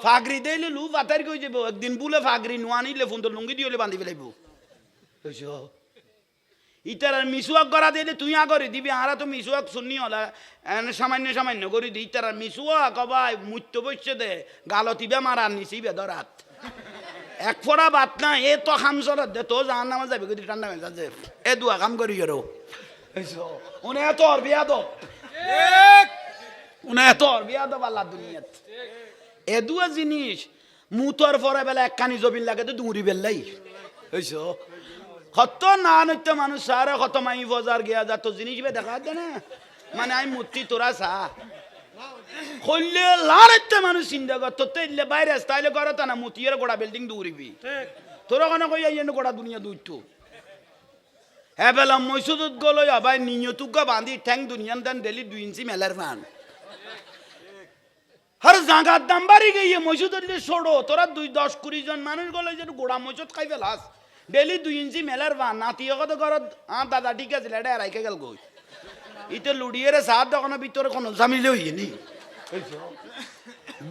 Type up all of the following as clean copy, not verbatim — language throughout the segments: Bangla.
ফাগরি দিলে লু পাতার কই যাব একদিন বুলে ফাগরি নোয়া নিলে ফোন তো লুঙ্গি দিয়ে বান্ধি ফেলাইব ইতার আর মিসুয়াক করা দিলে তুই আগরে দিবি আরা তো মিসুয়াক শুননি হলা সামান্য সামান্য করে দি ইতার আর মিসুয়াক কবাই মুত্য বসছে দে গালতিবে মারার নিচিবে ধরাত এক ফোড়া বাত না এ তো খামসরত দে তো জাহান নামা যাবে যদি ঠান্ডা হয়ে যাচ্ছে এ দুয়া কাম করি গেরো উনি এত আর বিয়া দো উনি এত আর বিয়া দো আল্লাহ দুনিয়াত এ দুয়া জিনিস মুতর পরে বেলা একখানি জবিন লাগে তো দুমুরি বেললাই হইছো কত না নৃত্য মানুষ সারা কত মাই বাজার গিয়া যা তো জিনিস দেখা দে না মানে আমি মূর্তি তোরা সা কইলে লাড়তে মানুষ চিন্তা কর তোর তো ইলে বাইরে তাইলে করে তা না মুতিয়ের গোড়া বিল্ডিং দৌড়িবি তোরা কেন কই আইয়েন গোড়া দুনিয়া দুইতো হ্যাঁ বেলা মসজিদত গলো আবার নিয়তুকা বাঁধি ঠ্যাং দুনিয়ান দেন ডেলি 2 ইঞ্চি মেলার ফান হর জাগার দাম বাড়ি গিয়ে মসজিদের ছোড়ো তোরা 10-20 জন মানুষ গলো যে গোড়া মসজিদ খাই ফেলাস ডেলি 2 ইঞ্চি মেলার ফান নাতিয়ে কত ঘরত দাদা ঠিক আছে এটা রাইকে গেল গই ইতে লুড়িয়ে সাত দোকানো ভিতরে কোনো জামিলে হইনি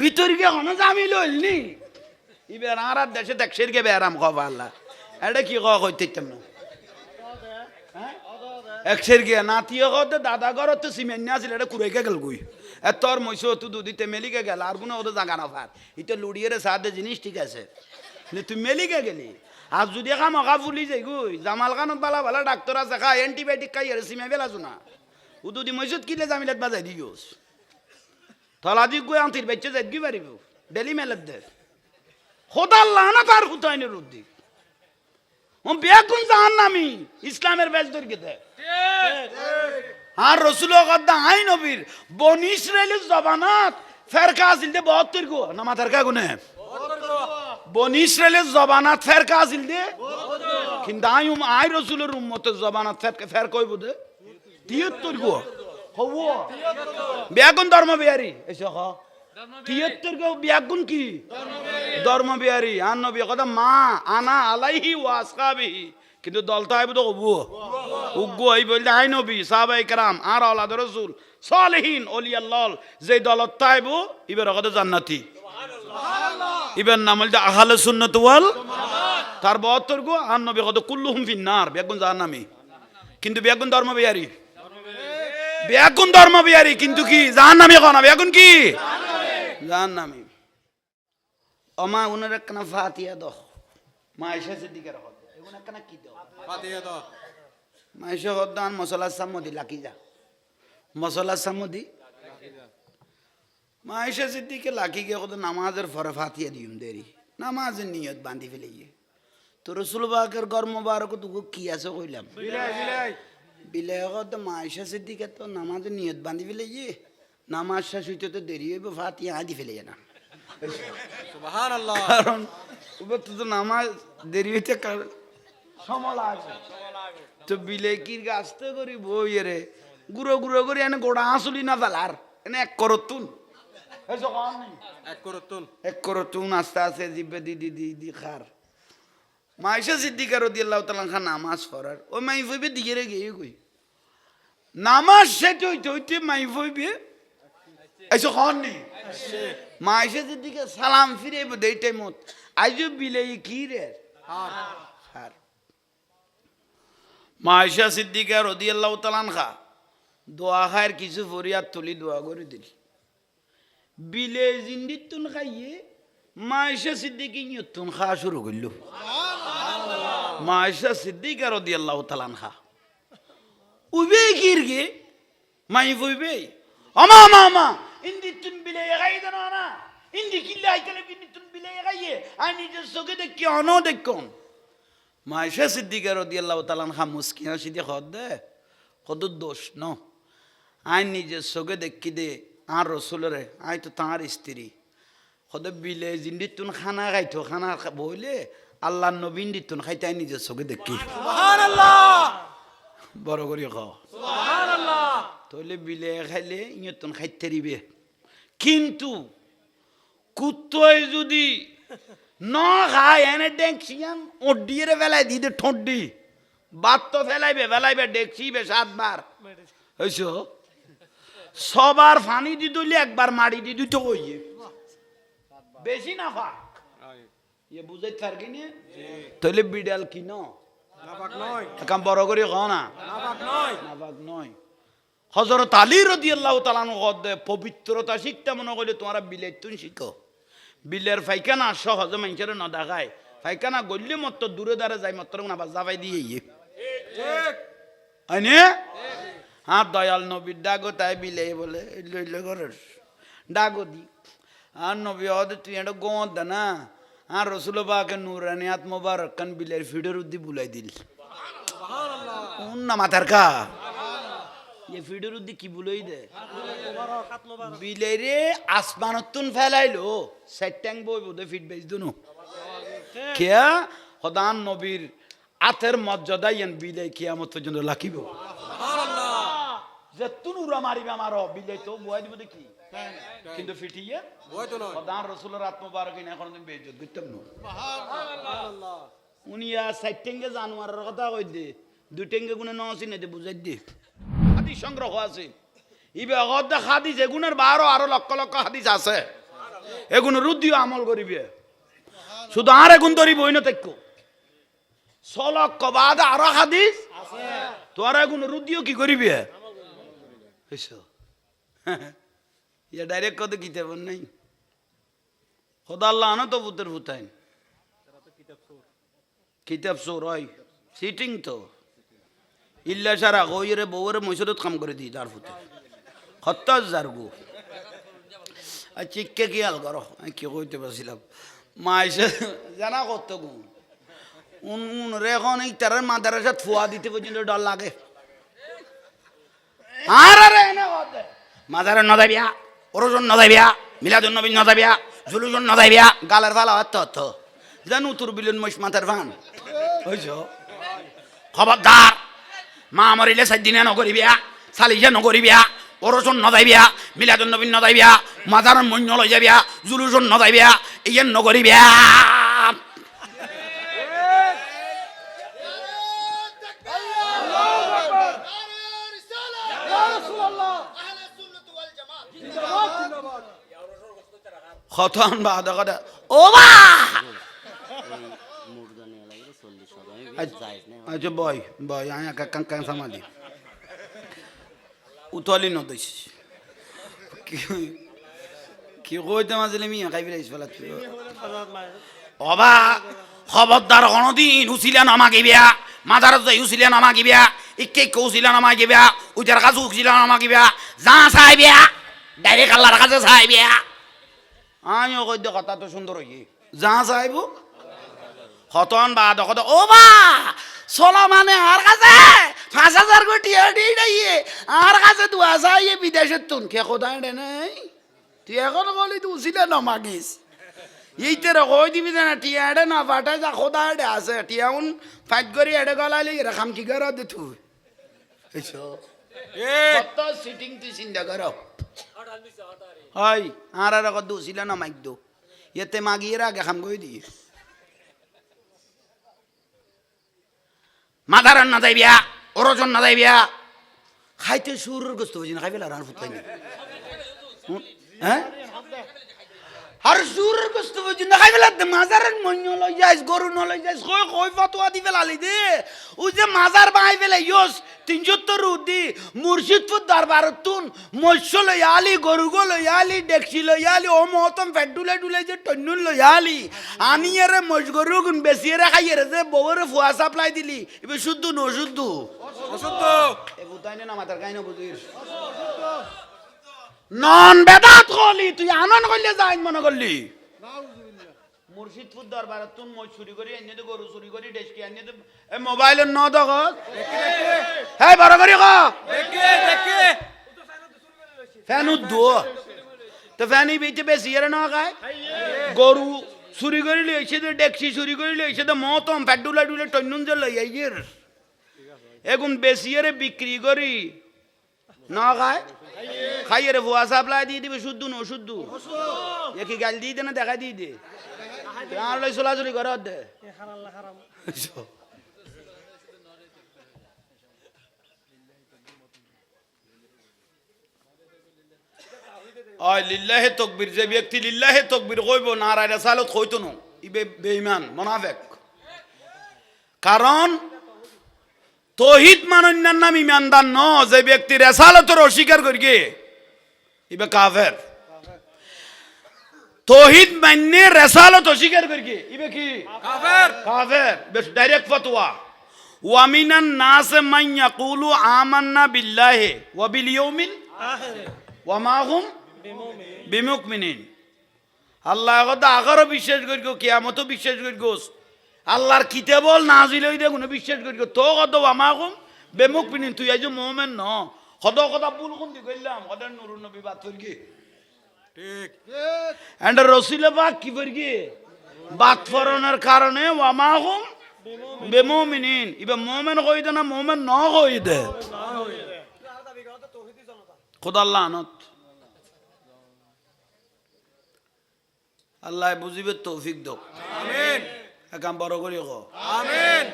ভিতর গিয়ে কোনো জামিল হইনি এবার আর দেশে দেখছেন কে বেরাম খাওয়া আল্লাহ এটা কি খাওয়া হইতাম না একশের গিয়া নাতিয়ে কতে দাদা ঘর তো সিমেন্ট নিয়ে আসলে এটা কুড়াইকে গেল গুই তোর মৈশো তো দুদিতে মেলিকে গেল আর কোনো ওদের জাগা না ফার ইতে লুড়িয়ে সাথে জিনিস ঠিক আছে তুই মেলিকে গেলি আর যদি খা মকা ফুলি যাই গুই জামাল খানত বালা বালা ডাক্তার আছে খা অ্যান্টিবায়োটিক খাই আর সিমে বেলাছো না উদুদি মসজিদ কিলে জামিলাত বাজাই দিওস তলা দি গই আন্তির বেচে যাই কি পারিব ডেলি মেলাত দে খোদার লানা তার হুতাইনের উদ্দি ও বেগুন জাহান্নামী ইসলামের বেশ দরকে দে আর রাসূল গদ্দা আই নবীর বনি ইসরাইলের জবানাত ফেরকা আছিল দে 72 গো না মাথার কা গুনে 72 বনি ইসরাইলের জবানাত ফেরকা আছিল দে কিন্তু আই রাসূলের উম্মতের জবানাত ফের কইব দে 73 গো হবো বেগুন ধর্ম বিহারি এসো হ 73 গো বেগুন কি ধর্ম বিহারি আর নবী কথা মা আনা আলাইহি ওয়া আসহাবিহি কিন্তু দলতা আইব তো হবো উগ্গো আই বলতে আই নবী সাহাবায়ে কেরাম আর আওলাদ রাসূল সালেহিন ওলিয়াল্লাহ যে দলত তাইব ইবার কথা জান্নাতি সুবহানাল্লাহ ইবার নাম হল আহলে সুন্নাত ওয়াল জামাত তার 72 গো আর নবী কথা কুল্লুহুম ফিন্নার বেগুন জাহান্নামী কিন্তু বেগুন ধর্ম বিহারি বেগুন ধর্ম বিহারি কিন্তু কি জাহান্নামী কোনা বেগুন কি জাহান্নামী ওমা উনার একখানা ফাতিহা দাও মা আয়েশা সিদ্দিকার হল এগুন একখানা কি দাও ফাতিহা দাও মা আয়েশা হদান মশলা সামদি লাকি যা মশলা সামদি লাকি যা মা আয়েশা সিদ্দিকে লাকি গে কত নামাজের ফরে ফাতিহা দিউম দেরি নামাজের নিয়ত বাঁধি ফেলিয়ে তো রাসূল পাকের ঘর মোবারক তো কি আছে কইলাম বিলাই বিলাই কত মা আয়েশা সিদ্দিকে তো নামাজের নিয়ত বাঁধি ফেলিয়ে নামাজ শেষ হইতে তো দেরি হইবে ফাতিহা আদি ফেলে না সুবহানাল্লাহ কারণ ওবে তো নামাজ দেরি হইতে সময় লাগে তো বিলেকির গাছতে করি বই রে গুঁড়ো গুঁড়ো করে এনে গোড়া আসলি না দালার এনে এক করতুন এক করতুন আস্তে আস্তে জিব্বে দি দি দি দি খার মাইশা সিদ্দিকা রাদিয়াল্লাহু তাআলা খান নামাজ পড়ার ওই মাই ফইবে দিকে রে গিয়ে কই নামাজ শেষ হইতে হইতে মাই ফইবে এসো খান নি মা আয়েশা সিদ্দিকা সালাম ফিরে দেই টাইমত আইজো বিলাই কি রে হার মা আয়েশা সিদ্দিকা রাদিয়াল্লাহু তাআলা আনহা দোয়া খায়ের কিছু ফরিয়াদ তুলি দোয়া করে দিল বিলে জিন্দিতুন খাইয়ে মা আয়েশা সিদ্দিকা নিয়তুন খা শুরু করল সুবহানাল্লাহ মা আয়েশা সিদ্দিকা রাদিয়াল্লাহু তাআলা আনহা উবে কিরগে মাই ফইবে আমা আমা ইন্দিতুন বিলে গাইদানা না ইন্দি কিল্লা আইতলে বিন্দিতুন বিলে গাইয়ে আনি যে সগে দেখি অন দেখুন মা আয়েশা সিদ্দিকা রাদিয়াল্লাহু তাআলা আনহা মুস্কিনা সিদি খদে কত দোষ ন আই নিজে সগে দেখি দে আর রাসূলরে আই তো তার স্ত্রী খদে বিলে জিন্দিতুন খানা খাইতো খানা বইলে আল্লাহর নবী ইন্দিতুন খাইতে নিজে সগে দেখি সুবহানাল্লাহ বড় করি খাও সুবহানাল্লাহ তইলে বিলে খাইলে ইয়তুন খাইতে দিবে কিন্তু কুত্তয় যদি ন খায় এনে দেখছিয়াম ওডিরে ফেলাই দিতে ঠোঁডি বাত তো ফেলাইবে দেখছিবে 7 বার হইছো সবার পানি দি দইলে একবার মারি দি দিতে কইয়ে বেশি নাফা ইয়ে বুঝাইতে পারবি না তাহলে বিড়াল কিন একাম বড় করে খ না নাফাক নয় হযরত আলী রাদিয়াল্লাহু তাআলা পবিত্রতা শিখতে মনে করলে তোমরা বিলের তুন শিখো বিলের ফাইখানা সহজে মানুষের না দেখায় ফাইখানা গল্লি মত দূরে দাঁড়ে যায় মাত্র না জাফাই দিয়ে আইনে হ্যাঁ দয়াল নবীর ডাগো তাই বিলে বলে লইলে ঘরের ডাগো দি আর নবী হদে তুই একটা গোঁদ দা না আর রসুল বাকে নুরানি আত্মবারক কান বিলের ফিডের উদ্দি বুলাই দিল না মাথার কা ये ফিডের উদ্দি কি বুলাই দে বিলেরে আসমানতুন ফেলাইলো সেট্যাং বই বোধে ফিট বেচ দুনো কেয়া হদান নবীর আতের মর্যাদা ইয়ান বিলে কিয়ামত পর্যন্ত লাকিব যে তুনুরা মারিবে আমারও বিলে তো বয় দিব দেখি কিন্তু ফিটিয়ে হদান রসুলের আত্মবারক এখন তুমি বেইজ্জত করতাম না সুবহানাল্লাহ উনি সেট্যাঙ্গে জানোয়ারের কথা কই দে দুটেঙ্গে গুনে নসি না দে বুঝাই দে হাদিস সংগ্রহ আছে ইবে অগদ হাদিস এগুনের 12 আরো লক্ষ লক্ষ হাদিস আছে এগুন রুদ্দিও আমল করিবে শুধু আর এগুন ধরিব হই না তাইকো 6 লক্ষ বাদ আরো হাদিস আছে তোরা এগুন রুদ্দিও কি করিবে হইছো ইয়া ডাইরেক্ট কত কিতাব নাই খোদা আল্লাহ না তো পুত্র পুতাইন কিতাব চোর হয় সিটিং তো ইল্লা সারা গইরে বউরে মসজিদত কাম করে দি তার ফুতে 70,000 গো আর চিক্কে কি হাল করো কি কইতে পারছিলাম মাইসে জানা কত গো উন রে এখন এই তার মাদ্রাসাত ফুয়া দিতে পর্যন্ত ডর লাগে আর রে না কত মাদারে ন যাইবিয়া ওরজন ন যাইবিয়া মিলাদুন নবী ন যাইবিয়া জুলুজন ন যাইবিয়া গালের ফালা অত জানু তোর বিলেন মশ মাথার ফান হইছো খবরদার মা মরিলে 7 দিনে নগরিবিয়া সালিজে নগরিবিয়া ওরজন ন যাইবিয়া মিলাদুন নবী ন যাইবিয়া মাদারন মন্য লই যাবিয়া জুলুজন ন যাইবিয়া ইয়েন নগরিবিয়া খতন বাদ কথা ও বা আচ্ছা বয় বয় আয়া কাং সামালি উতলি নদইস কি কইতে মাঝলে মিয়া খাই ফেলাইছ ফেলা অবা খবরদার কোনদিন উছিলা নামাগিবিয়া মাদারত যাই উছিলা নামাগিবিয়া ইকে কৌছিলা নামাগিবিয়া উজার কাছে উছিলা নামাগিবিয়া যা চাইবিয়া ডাইরেক্ট আল্লাহর কাছে চাইবিয়া আমিও কই দে কথা তো সুন্দর হই যা চাইবো খতন বা দকত ও বা সোলা মানে আর কাছে 5,000 কোটি আডি নাইয়ে আর কাছে দুয়া চাইয়ে বিদেশের তুন কে খোদাই দে নাই তুই এখন বলি তুই উছিলা নামাগিস এইতের কই দিবি না টিয়াড়ে না ফাটা যা খোদাই দে আছে টিয়াউন ফাইট করি এডে গলাইলি রাখাম কি করে দে তুই এসো কত সিটিং তুই চিন্তা করো হয় আর কত দুছিলা না মাইক দো এতে মাগিয়ে আগে খাম কই দি মাদারান না যাইবিয়া ওরজন না যাইবিয়া খাইতে সুরের গোস্ত বুঝি না খাইবে আর ফুট পাইনি হ্যাঁ আর সুরের গোস্ত বুঝি না খাইবে মাজারের মন্য লই যাইস গরু ন লই যাইস কই কই ফতোয়া দি ফেলালি দে ওই যে মাজার বাই ফেলে ইয়স 73 উদি মুর্শিদপুর দরবারত তুন মৎস্য লই আলি গরু গো লই আলি ডেকছি লই আলি ও মহতম ফেডুলে ডুলে যে টন্নুল লই আলি আনিয়ারে মজ গরু গুন বেশিরে খাইরে যে বউরে ফুয়া সাপ্লাই দিলি এবে শুদ্ধ ন শুদ্ধ অশুদ্ধ এ বুতাইনে না মাথার কাইনো বুঝিস নন বেদাত কলি তুই আনন কইলে যাইন মনে করলি মুর্শিদপুর দরবারত তুন মই চুরি করি এনে তো গরু চুরি করি ডেস্কি এনে তো এ মোবাইলের ন দগ হে বড় করি ক দেখে ফ্যান উদ্দু তো ফ্যানি বিতে বেশি এর না খায় গরু চুরি করি লইছে তো ডেক্সি চুরি করি লইছে তো মতম ফ্যাডুলা ডুলে টন্নুন যে লই আইয়ের এগুন বেশি এর বিক্রি করি না খায় খাইয়ে রে ভুয়া সাপ্লাই দিয়ে দিবে শুদ্ধ ন শুদ্ধ একই গাল দিয়ে দে না দেখা দিয়ে দে আর লই চলাচলি করে দে অয় লিল্লাহে তকবীর, যে ব্যক্তি লিল্লাহে তকবীর কইব নারায় রেসালত কইতো না, ইবে বেঈমান মুনাফিক। কারণ তৌহিদ মানন্যার নাম ইমানদার ন, যে ব্যক্তি রেসালতর অস্বীকার করিগে ইবে কাফের। তৌহিদ মান্যে রেসালত অস্বীকার করিগে ইবে কি কাফের, কাফের। বেশ ডাইরেক্ট ফতোয়া। ওয়া মিনান নাস মান ইয়াকুলু আমান্না বিল্লাহি ওয়া বিল ইয়াউমিল আখির ওয়া মা হুম বিমুমিনিন। আল্লাহ কথা আগারও বিশ্বাস করিগো, কিয়ামতও বিশ্বাস করিগো, আল্লাহর কিতাবল নাজিল হইতে কোনো বিশ্বাস করিগো, তো কত আমাকুম বেমুমিনিন। তুই আইজ মুমিন ন, কত কথা ভুল কোনটি কইলাম, কত নুরুন নবী বাত করিগে ঠিক এন্ড রাসূল পাক কি করিগে বাত ফরনের কারণে ওয়ামাহুম বেমুমিনিন। ইবা মুমিন কইদে না মুমিন ন কইদে খোদা লানত। আল্লাহ বুঝিবে তৌফিক দাও, আমিন। একাম বড় করি কো আমিন।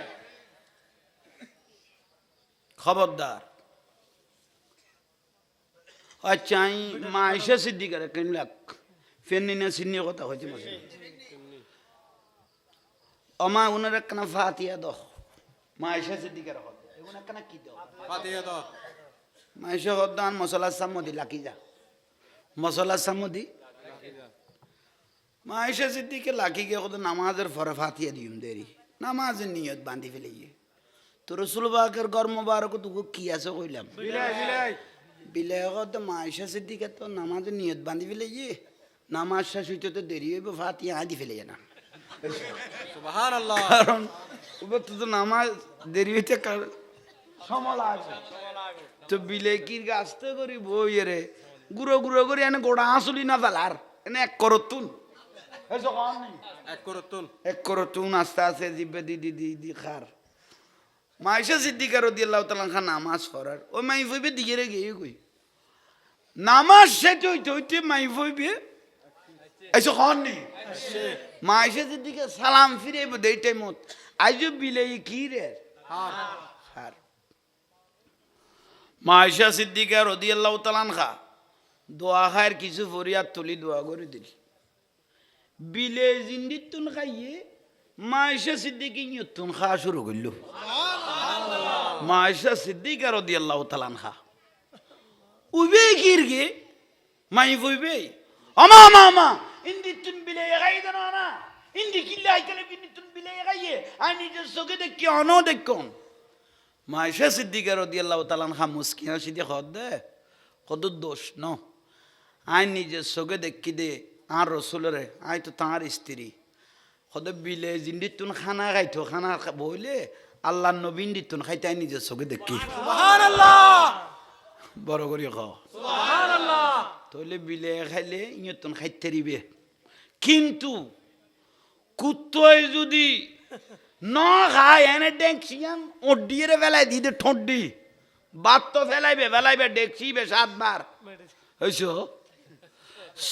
খবরদার। আচ্ছা মা আয়েশা সিদ্দিকার কেন লাগ ফেননিনা সিন্নি কথা হইছে মাসে অমা উনার একখানা ফাতিহা দাও। মা আয়েশা সিদ্দিকার কথা এগুন একখানা কি দাও ফাতিহা দাও। মা আয়েশা হদান মশলা সামদি লাকি যা, মশলা সামদি মা আয়েশা সিদ্দিকে লাকি গে কত নামাজের পরে ফাতিহা দিউম দেরি, নামাজের নিয়ত বাঁধি ফেলে তো রাসূল পাকের ঘর মোবারক তো কি আছে কইলাম বিলাই কত মা আয়েশা সিদ্দিকে তো নামাজের নিয়ত বাঁধি ফেলে নামাজ শেষ হইতে তো দেরি হইব, ফাতিহা আদি ফেলে না সুবহানাল্লাহ। কারণ ওবে তো নামাজ দেরি হইতে সময় লাগে তো বিলে কির গাছতে করি বই রে গুঁড়ো গুঁড়ো করে এনে গোড়া আসলি না ফেলার এনে এক করতুন এক করতুন আস্তে আস্তে জিবে দি দি দি দি খার। মা আয়েশা সিদ্দিকা রাদিয়াল্লাহু তাআলা আনহা নামাজ পড়ার ও মাই ফইবে দিয়ে রে গিয়ে কই নামাজ শেষ হইতে হইতে মাই ফইবে এসো খান নি। মা আয়েশা সিদ্দিকা সালাম ফিরে এই টাইমত আইজো বিলে কি রে হার। মা আয়েশা সিদ্দিকা রাদিয়াল্লাহু তাআলা আনহা দোয়া খায়ের কিছু ফরিয়াদ তুলি দোয়া করে দিল। বিলে জিন্দিতুন খাইয়ে মা আয়েশা সিদ্দিকি নিয়তুন খাওয়া শুরু করল। মা আয়েশা সিদ্দিকা রাদিয়াল্লাহু তাআলা আনহা উবে কিরগে মাই ফইবে আমা আমা আমা ইন্দিতুন বিলে গাইদা না ইন্দি কিল্লা আইতলে বিনিতুন বিলে গাইয়ে আই নিজে চোখে দেখি অনো দেখুন। মা আয়েশা সিদ্দিকা রাদিয়াল্লাহু তাআলা আনহা মুস্কি হাসি দিয়ে দে কত দোষ ন আই নিজে চোখে দেখি দে আর রসুলরে আই তো তাঁর স্ত্রী কত বিলে জিন্দিতুন খানা খাইতো খানা বইলে আল্লাহ নবীন দিতুন খাইতে আই নিজে চোখে দেখি সুবহানাল্লাহ বড় করি খাও সুবহানাল্লাহ। তাহলে বিলে খাইলে ইয়তুন খাইতে দিবে, কিন্তু কুত্তয় যদি ন খায় এনে ডেকছিয়ান ওডিয়ে ফেলাই দিতে ঠোঁটি বাত তো ফেলাইবে ডেকছিবে 7 বার হইছো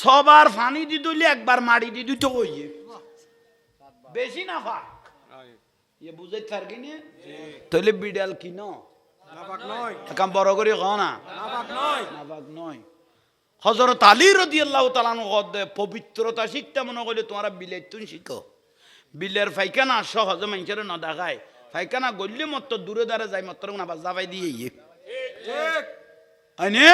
সবার ফানি দি দইলে একবার মারি দি দুটো কইয়ে বেশি না ফাক ইয়ে বুঝাই পারবি না। তাহলে বিড়াল কি নাপাক নয় কাম বড় করে কও না নাপাক নয়। হযরত আলী রাদিয়াল্লাহু তাআলা আনহু কদে পবিত্রতা শিখতে মনে কইলে তোমরা বিলের তুন শিখো। বিলের ফাইখানা সহজে মানুষের না দেখায়, ফাইখানা গললে মত দূরে দাঁড়ে যায় মত না বাজা পাই দিয়ে ঠিক আইনে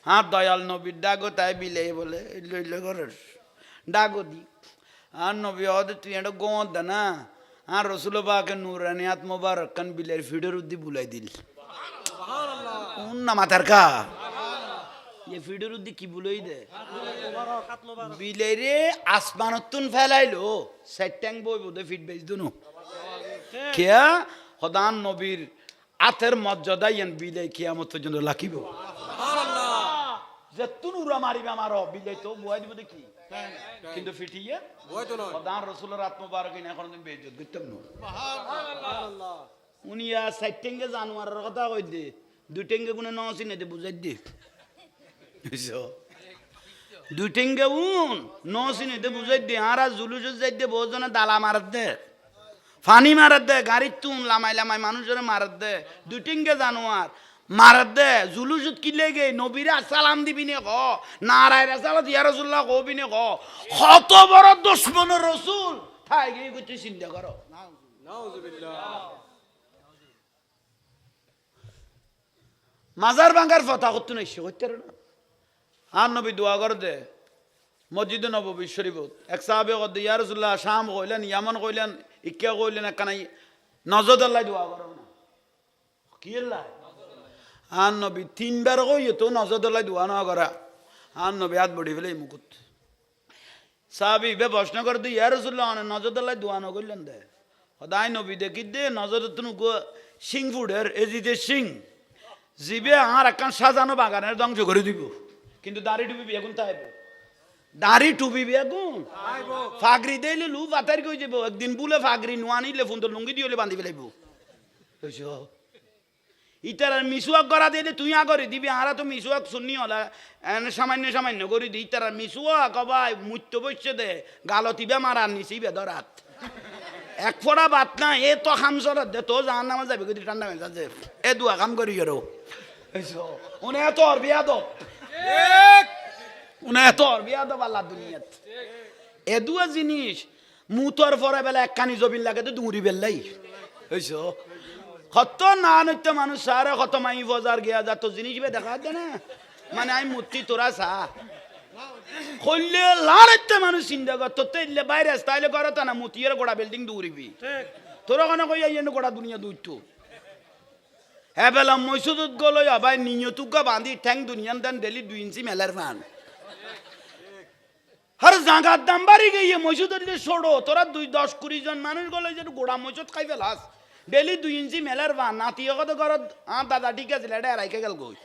হ্যাঁ দয়াল নবীর ডাগো তাই বিলে বলে লইলে ঘরের ডাগো দি আর নবী হদে তুই এটা গোদ দে না আর রসুল পাকে নুরানি আত্মবারক কান বিলের ফিডের উদ্দি বুলাই দিল না মাথার কা এ ফিডের উদ্দি কি বুলাই দে বিলে রে আসমানতুন ফেলাইলো সেট্যাং বই বোধে ফিট বেচ দুনো কেয়া হদান নবীর আতের মর্যাদা ইয়ান বিলে কিয়ামত পর্যন্ত লাকিব যে তুনুরা মারিবে আমার বিলে তো বয় দিব দেখি কিন্তু ফিটিয়ে হদান রসুলের আত্মবারক না এখন তুমি বেইজ্জত করতাম না সুবহানাল্লাহ। উনি সাইটেঙ্গে জানোয়ারের কথা কই দে দুটেঙ্গে গুনে নসি না দে বুঝাই দে বুঝছো দুটেঙ্গে উন নসি না দে বুঝাই দে আর জুলুস যাই দে বহুজনে দালা মার দে ফানি মার দে গাড়ি তুন লামাই লামাই মানুষের মার দে দুটেঙ্গে জানোয়ার মারাত দে জুলুসুত কিলে গে নবীরা সালাম দিবি নে ক নারায় রাসালত ইয়া রাসূলুল্লাহ কবি নে ক কত বড় দুশমন রাসূল ঠাই গে কইতে চিন্তা করো মাজার ভাঙার কথা করতে নাই সে করতে না আর নবী দোয়া করে দে মসজিদে নববী শরীফত এক সাহাবে কদ ইয়া রাসূলুল্লাহ শাম কইলেন ইয়ামান কইলেন ইক্কা কইলেন কানাই নজদ আল্লাহ দোয়া করো না কি আল্লাহ আর নবী তিনবার কইয়ে তো নজদ আল্লাহ দোয়া না করা আর নবী হাত বড়ি ফেলে মুকুত সাহাবী বে প্রশ্ন করে দি ইয়া রাসূলুল্লাহ নজদ আল্লাহ দোয়া না কইলেন দে সদায় নবী দেখি দে নজদ তুমি সিং ফুডের এজিতে সিং জিবে আর একখান সাজানো বাগানের ধ্বংস করে দিব কিন্তু দাড়ি টুপি এখন তাই দাড়ি টুপি এখন ফাগরি দিলে লু বাতার কই যাব একদিন বুলে ফাগরি নোয়া নিলে ফোন তো লুঙ্গি দিয়ে বান্ধি ফেলাইব ইটার আর মিসুয়াক করা দিলে তুই আগরে দিবি আরা তো মিসুয়াক শুনি হলা সামান্য সামান্য করে দি ইটার আর মিসুয়াক কবাই মুত্য বসছে দে গালতিবে মারার নিছি বেদরাত এক ফোড়া বাত না এ তো খাম চলত দে তো জাহান নামা যাবে যদি ঠান্ডা হয়ে যাচ্ছে এ দুয়া কাম করি আর উনি এত আর বিয়া দো উনি এত আর বিয়া দো আল্লাহ দুনিয়াত এ দুয়া জিনিস মুতর পরে বেলা একখানি জবিন লাগে তো দুড়ি বেললাই হইছ কত না নৃত্য মানুষ সারে কত মাই বাজার গিয়া যা তো জিনিস বে দেখা দে না মানে আমি মূর্তি তোরা সা কইলে লাড়তে মানুষ চিন্তা কর তোর তো ইলে বাইরে তাইলে করত না মুতিয়ের গোড়া বিল্ডিং দৌড়িবি তোরা কেন কই আইয়েন গোড়া দুনিয়া দৌড়তো হ্যাঁ বেলা মসজিদত গলো আবার নিয়তুকা বাঁধি ঠ্যাং দুনিয়ান দেন ডেলি 2 ইঞ্চি মেলার ফান হর জাগার দাম বাড়ি গিয়ে মসজিদত ছোড়ো তোরা 10-20 জন মানুষ গলো যে গোড়া মসজিদ খাই ফেলাস ডেলি 2 ইঞ্চি মেলার ফান নাতিয়ে কত ঘরত দাদা ঠিক আছে এটা রাইকে গেল গই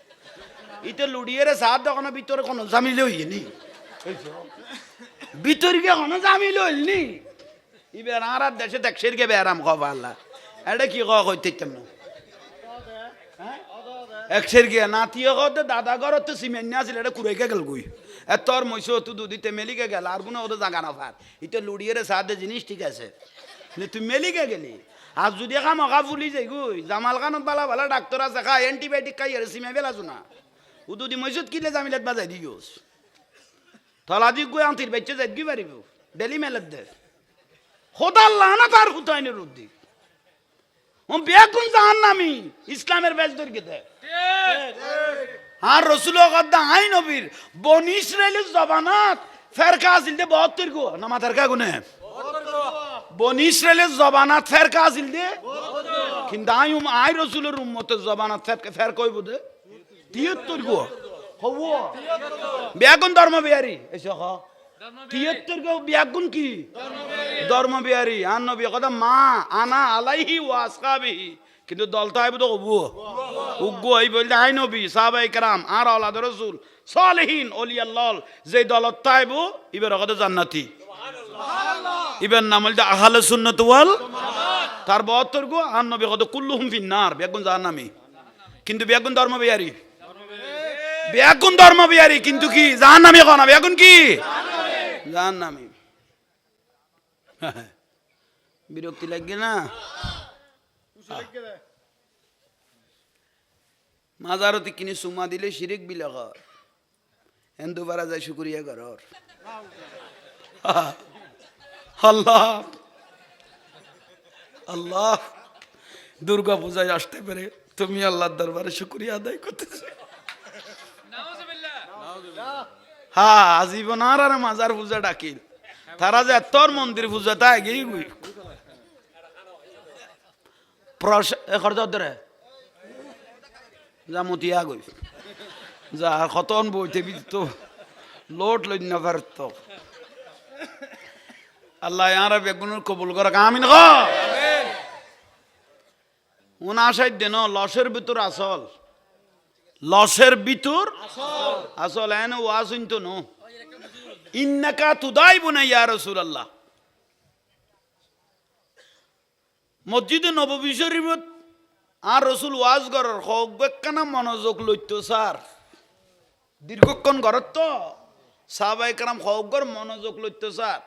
ইতে লুড়িয়ে সাত দোকানের ভিতরে কোনো জামিলে হইনি ভিতর গিয়ে কোনো জামিল হইনি এবার আর দেশে দেখছের গে বেরাম খাবা আল্লাহ এটা কি কইতাম না একশের গিয়া নাতিয়ে কত দাদা ঘর তো সিমেন্ট নিয়ে আসলে এটা কুড়াইকে গেল গই তোর মৈশ তো দুদিতে মেলিকে গেল আর কোনো ওদের জাগা না ফার ইতে লুড়িয়ে সাথে জিনিস ঠিক আছে তুই মেলিকে গেলি আর যদি খা মকা ফুলি যাই গুই জামাল খানত বালা বালা ডাক্তার আছে খা এন্টিবায়োটিক খাই আর সিমে বেলাছো না ও দুদি মৈশত কিলে জামিলাত বাজাই দি গিয়েছ থলা দি গই আন্তির বেচে যাই গি পারিব ডেলি মেলাত দে খোদার লানা তার হুতাইনে রুদ্দি ও বেগুন জাহান নামি ইসলামের বেশ দরকে দে আর রসুল গদ্দা আই নবীর বনি ইসরাইলের জবানাত ফেরকা আসিল দে 72 গো না মাথার কা গুনে বনি ইসরাইলের জবানাত ফেরকা আসিল দে কিন্তু আই রসুলের উম্মতের জবানাত ফের কইব দে 73 গো হব বেগুন ধর্ম বিহারি এসে হ 73 গো বেগুন কি ধর্ম বিহারি আর নবী কথা মা আনা আলাইহি ওয়া আসহাবিহি কিন্তু দলটা আইব তো কবু উগ্গু এই বলতে আই নবী সাহাবায়ে কেরাম আর আওলাদ রাসূল সালেহিন ওলিয়াল্লাহ যে দলত তাইব ইবের কথা জান্নাতি সুবহানাল্লাহ ইবের নাম হল আহলে সুন্নাত ওয়াল তার 72 গো আর নবী কথা কুল্লুহুম ফিন্নার বেগুন জাহান্নামী কিন্তু বেগুন ধর্ম বিহারি বেগুন ধর্ম বিহারি কিন্তু কি জাহান্নামী কোন বেগুন কি জাহান্নামী বিরক্তি লাগে না মাজারতি কিনে সুমা দিলে শিরিক বিলে কর হিন্দু বারা যায় শুকরিয়া কর আল্লাহ আল্লাহ দুর্গা পূজায় আসতে পারে তুমি আল্লাহর দরবারে শুকরিয়া আদায় করতেছো হ্যাঁ আজীবন আর মাজার পূজা ডাকিল তারা যে তোর মন্দির পূজা তা আগেই গুই যা মতিয়া গই যা খতন বইতে তো লোট লই না পারত আল্লাহ ইয়ারা বেগুনের কবুল করা আমিন গ উনাশাইট দেন লসের ভিতর আসল লসের ভিতর আসল এন ওয়াজ হইতো নো ইন্নাকা তুদাইবুনা ইয়া রাসূলুল্লাহ মসজিদে নববী শরীফত আর রসুল ওয়াজ করার হকবেকানা মনোযোগ লইত স্যার দীর্ঘক্ষণ ঘরত তো সাহাবায়ে কেরাম হকগর মনোযোগ লইত স্যার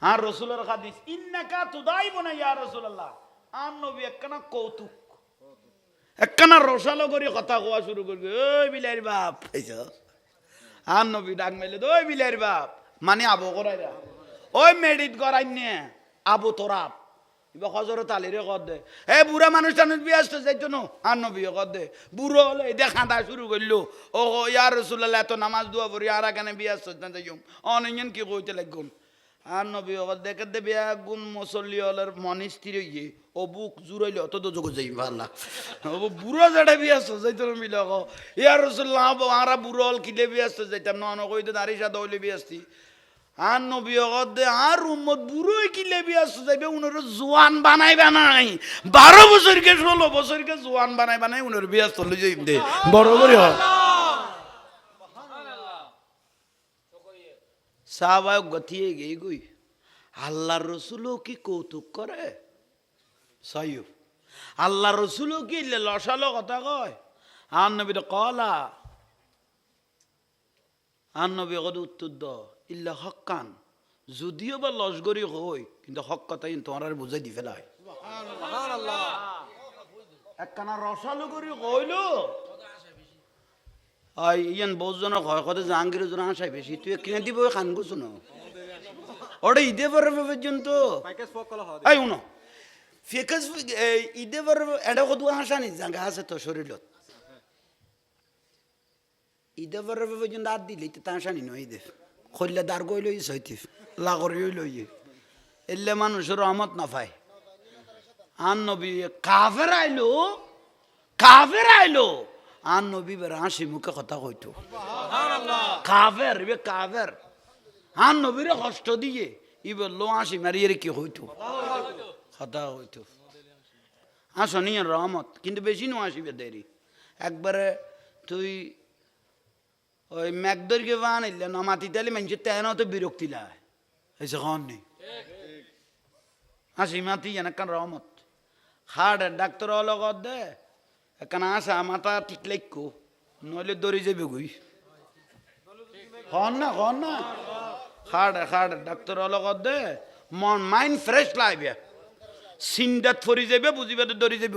আর রসুলের হাদিস ইন্নাকা তুদাইবুনা ইয়া রাসূলুল্লাহ আর নবী একখানা কৌতুক একখানা রসালো করে কথা কোয়া শুরু করবে, ওই বিলাইর বাপ পাইছ। আর নবী ডাক মেলে, ওই বিলাইর বাপ মানে আবু করাই রা, ওই মেডিট করাই নে আবু তোরাপ এবার হজরত আলীরে কর দে, এ বুড়া মানুষ টানুষ বিয়াস্ত যাইতো না। আর নবীও কর দে, বুড়ো হলে এটা খাঁদা শুরু করলো, ও ইয়ার রসুল্লাহ এত নামাজ দোয়া পড়ি আর কেন বিয়াস্ত না যাই অনেক কি কইতে লাগুন। আর নবী আবার দেখে দেবে গুণ মুসল্লি হলের মনে স্থির হইয়ে ও বুক জুড়াইলে অত তো যোগ যাই পারলা ও বুড়ো যেটা বিয়াস্ত যাইতো না মিলে ইয়ার রসুল্লাহ আরা বুড়ো হল কিলে বিয়াস্ত যাইতাম না কইতে দাঁড়িয়ে সাদা হইলে বিয়াস্তি। আর নবী দে আর উম্মত বুড়োই কিলে বিয়াস্ত যাইবে উনার জোয়ান বানাই বানাই 12 বছরকে 16 বছরকে জোয়ান বানাই বানাই উনার বিয়াস্ত লই যাই দে বড় করে হয়। সাহাবায়ে গতিয়ে গই গই আল্লাহর রসুলও কি কৌতুক করে সাইয়ু, আল্লাহর রসুলও কি লসালো কথা কয়। আর নবী কলা আর নবী কদ উত্তর দ ইল্লা হক্কান, যদিও বা লস্করি হই কিন্তু হক কথা তোমার আর বুঝাই দি ফেলাই। একখানা রসালো করি কইলো ইয়ান বহুজনক হয় কত জাহাঙ্গীরের জন্য আসাই বেশি, তুই কিনে দিব খান গুছো না ওটা ঈদে পারবে পর্যন্ত এই উনো ফেকাস ঈদে পারবে এটা কত হাসা নি জায়গা আছে তো শরীরত ঈদে পারবে পর্যন্ত আর দিলে তো হাসা নি নয় ঈদে খল্লে দার গই লই সইতি লাগরি লই এলে মানুষের রহমত না পায়। আর নবী কাফের আইলো আর নবী বের হাসি মুখে কথা কইতো কাফের ইবে কাফের আর নবীরে কষ্ট দিয়ে ই বললো হাসি মারিয়ে কি হইতো কথা হইতো। আসনি রহমত কিন্তু বেশি নো আসিবে দেরি একবারে তুই ওই ম্যাকদরকে বানাইলে না মাতি তাহলে মানুষের তেন তো বিরক্তি লাগে এসে কন নেই হাসি মাতি এনাকান রহমত হার্ট ডাক্তার লগত দে এখানে আসা মাথা ঠিক লাগকো নইলে দৌড়ি যাবে গুই হন না হার্ট ডাক্তার লগত দে মন মাইন্ড ফ্রেশ লাগবে সিন্দাত ফরি যাবে বুঝিবে তো দৌড়ি যাব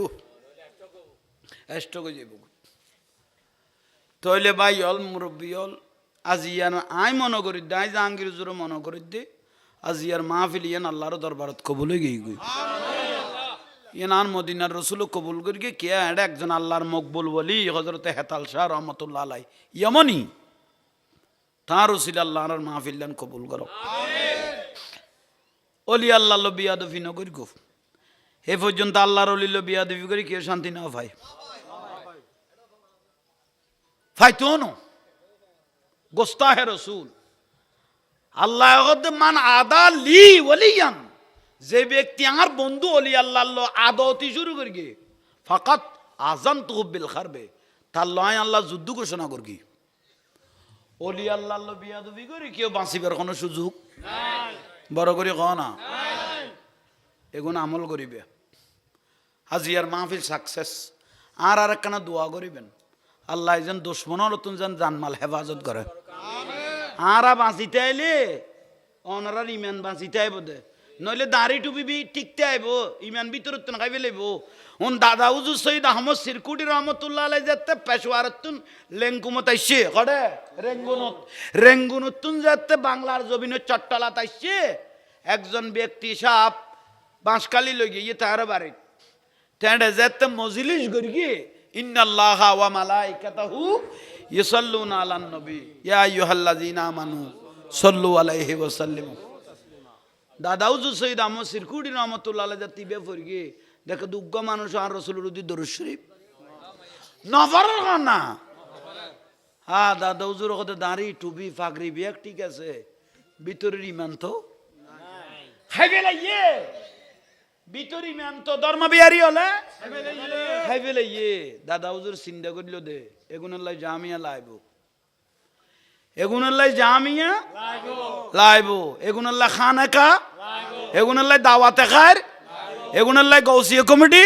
এস্টক যাব তইলে ভাই হল মুরব্বী হল আজি ইয়ান আই মনে করি দে আই জাহাঙ্গীর জোরে মনে করি দে আজি ইয়ার মাহফিল ইয়ান আল্লাহর দরবারত কবুল হয়ে গই ইয়ান আর মদিনার রসুল কবুল করি গে কে এটা একজন আল্লাহর মকবুল বলি হযরত হেতাল শাহ রহমতুল্লাহ আলাই ইয়মনি তার রসুল আল্লাহর মাহফিল কবুল করো অলি আল্লাহ লো বিয়াদফি নগর গো এ পর্যন্ত আল্লাহর অলি লো বিয়াদফি করি কেউ শান্তি না ভাই ফাইতো না গোস্তাহে রসুল আল্লাহ মান আদা লি ওলিয়ান যে ব্যক্তি আমার বন্ধু অলি আল্লাহ আদতি শুরু করি গে ফাকাত আজান তো বিল খারবে তার লয় আল্লাহ যুদ্ধ ঘোষণা করি অলি আল্লাহ বিয়াদবি করি কেউ বাঁচিবার কোনো সুযোগ বড় করে ক না এগুন আমল করিবে হাজিয়ার মাহফিল সাকসেস আর একখানা দোয়া করিবেন আল্লাহ যেন দুশ্মনের নতুন যেন জানমাল হেফাজত করে আর বাঁচিতে আইলে অনারার ইমান বাঁচিতে আইব দে নইলে দাঁড়ি টুপি ঠিকতে আইব ইমান ভিতরত খাই ফেলাইব উন দাদা হুজুর সৈয়দ আহমদ সিরকুটি রহমতুল্লাহ আলাই যাতে পেশোয়ারতুন লেঙ্কুমত আইসে কড়ে রেঙ্গুনতুন যাতে বাংলার জমিনের চট্টলাত আইসে একজন ব্যক্তি সাপ বাঁশকালি লই গিয়ে তার বাড়ি তেড়ে যাতে মজলিস করি গিয়ে ইন্নাল্লাহা ওয়া মালাইকাতাহু ইউসাল্লুনা আলান নবী ইয়া আইয়ুহাল্লাযীনা আমানু সাল্লু আলাইহি ওয়া সাল্লিমু দাদা হুজুর সৈয়দ আহমদ সিরকুটি রহমতুল্লাহ আলাই যাতে বে ফরগে দেখে দুগ্গ মানুষ আর রসুলের উদ্দি দরুদ শরীফ নফরের না হ্যাঁ দাদা হুজুর ওখানে দাঁড়ি টুপি ফাগরি বিয়াক ঠিক আছে ভিতরের ইমান তো খাইবে লাইয়ে ভিতর ইমান তো ধর্ম বিহারি হলে খাইবে লাইয়ে দাদা হুজুর চিন্তা করিল দে এগুনের লাই জামিয়া লাইব এগুনের লাই জামিয়া লাইব এগুনের লাই খানাকা এগুনের লাই দাওয়াতে খায় এগুনের লাই গৌসিয়া কমিটি